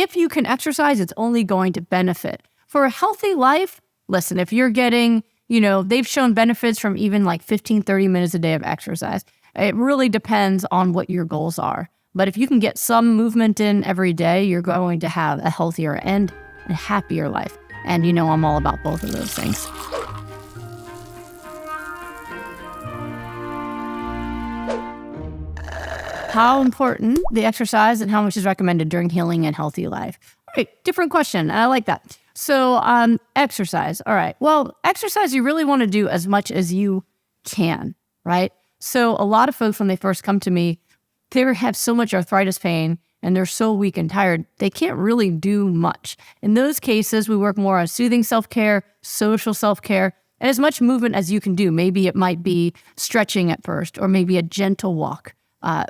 if you can exercise, it's only going to benefit. For a healthy life, listen, if you're getting, they've shown benefits from even like 15, 30 minutes a day of exercise. It really depends on what your goals are. But if you can get some movement in every day, you're going to have a healthier and a happier life. And I'm all about both of those things. How important the exercise and how much is recommended during healing and healthy life? All right, different question. I like that. So exercise. All right. Well, exercise you really want to do as much as you can, right? So a lot of folks, when they first come to me, they have so much arthritis pain and they're so weak and tired, they can't really do much. In those cases, we work more on soothing self-care, social self-care, and as much movement as you can do. Maybe it might be stretching at first, or maybe a gentle walk.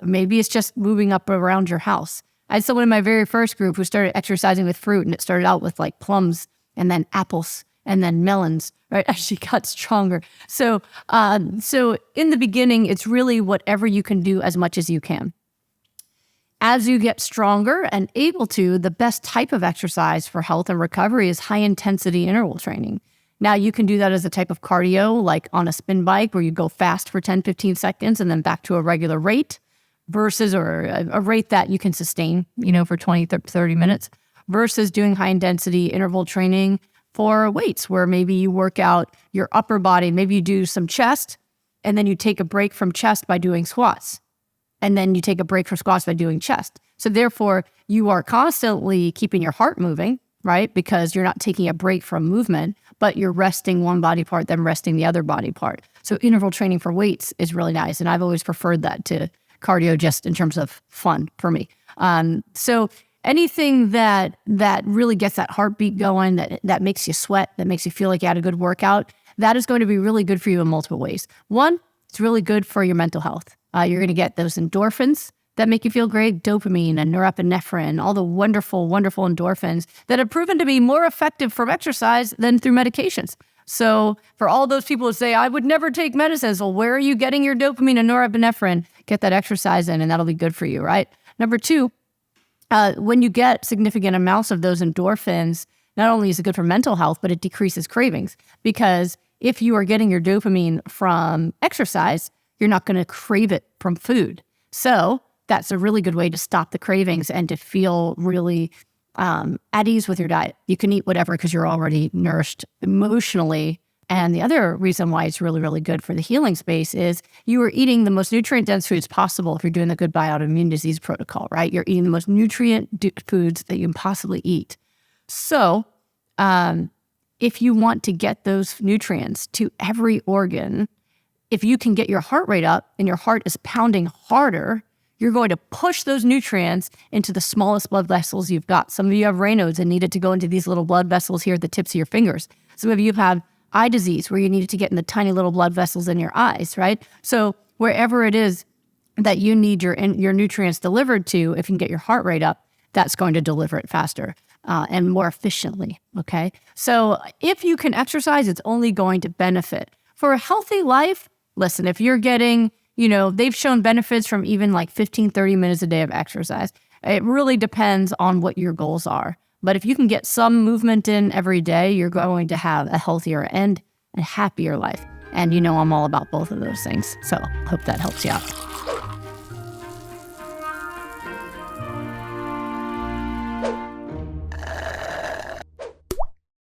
Maybe it's just moving up around your house. I had someone in my very first group who started exercising with fruit, and it started out with like plums and then apples and then melons, right? As she got stronger. So in the beginning, it's really whatever you can do as much as you can. As you get stronger and able to, the best type of exercise for health and recovery is high-intensity interval training. Now, you can do that as a type of cardio, like on a spin bike, where you go fast for 10, 15 seconds and then back to a regular rate, versus or a rate that you can sustain, for 20, 30 minutes, versus doing high-intensity interval training for weights, where maybe you work out your upper body, maybe you do some chest, and then you take a break from chest by doing squats. And then you take a break from squats by doing chest. So therefore, you are constantly keeping your heart moving, right? Because you're not taking a break from movement, but you're resting one body part, then resting the other body part. So interval training for weights is really nice. And I've always preferred that to cardio, just in terms of fun for me. So anything that really gets that heartbeat going, that makes you sweat, that makes you feel like you had a good workout, that is going to be really good for you in multiple ways. One, it's really good for your mental health. You're going to get those endorphins that make you feel great, dopamine and norepinephrine, all the wonderful, wonderful endorphins that have proven to be more effective from exercise than through medications. So for all those people who say, I would never take medicines, well, where are you getting your dopamine and norepinephrine? Get that exercise in and that'll be good for you, right? Number two, when you get significant amounts of those endorphins, not only is it good for mental health, but it decreases cravings. Because if you are getting your dopamine from exercise, you're not going to crave it from food. So that's a really good way to stop the cravings and to feel really at ease with your diet. You can eat whatever because you're already nourished emotionally. And the other reason why it's really, really good for the healing space is you are eating the most nutrient-dense foods possible if you're doing the Goodbye Autoimmune Disease protocol, right? You're eating the most nutrient foods that you can possibly eat. So if you want to get those nutrients to every organ, if you can get your heart rate up and your heart is pounding harder, you're going to push those nutrients into the smallest blood vessels you've got. Some of you have Raynaud's and need it to go into these little blood vessels here at the tips of your fingers. Some of you have eye disease where you need it to get in the tiny little blood vessels in your eyes, right? So wherever it is that you need your nutrients delivered to, if you can get your heart rate up, that's going to deliver it faster and more efficiently, okay? So if you can exercise, it's only going to benefit. For a healthy life, listen, if you're getting, they've shown benefits from even like 15, 30 minutes a day of exercise. It really depends on what your goals are. But if you can get some movement in every day, you're going to have a healthier and a happier life. And I'm all about both of those things. So I hope that helps you out.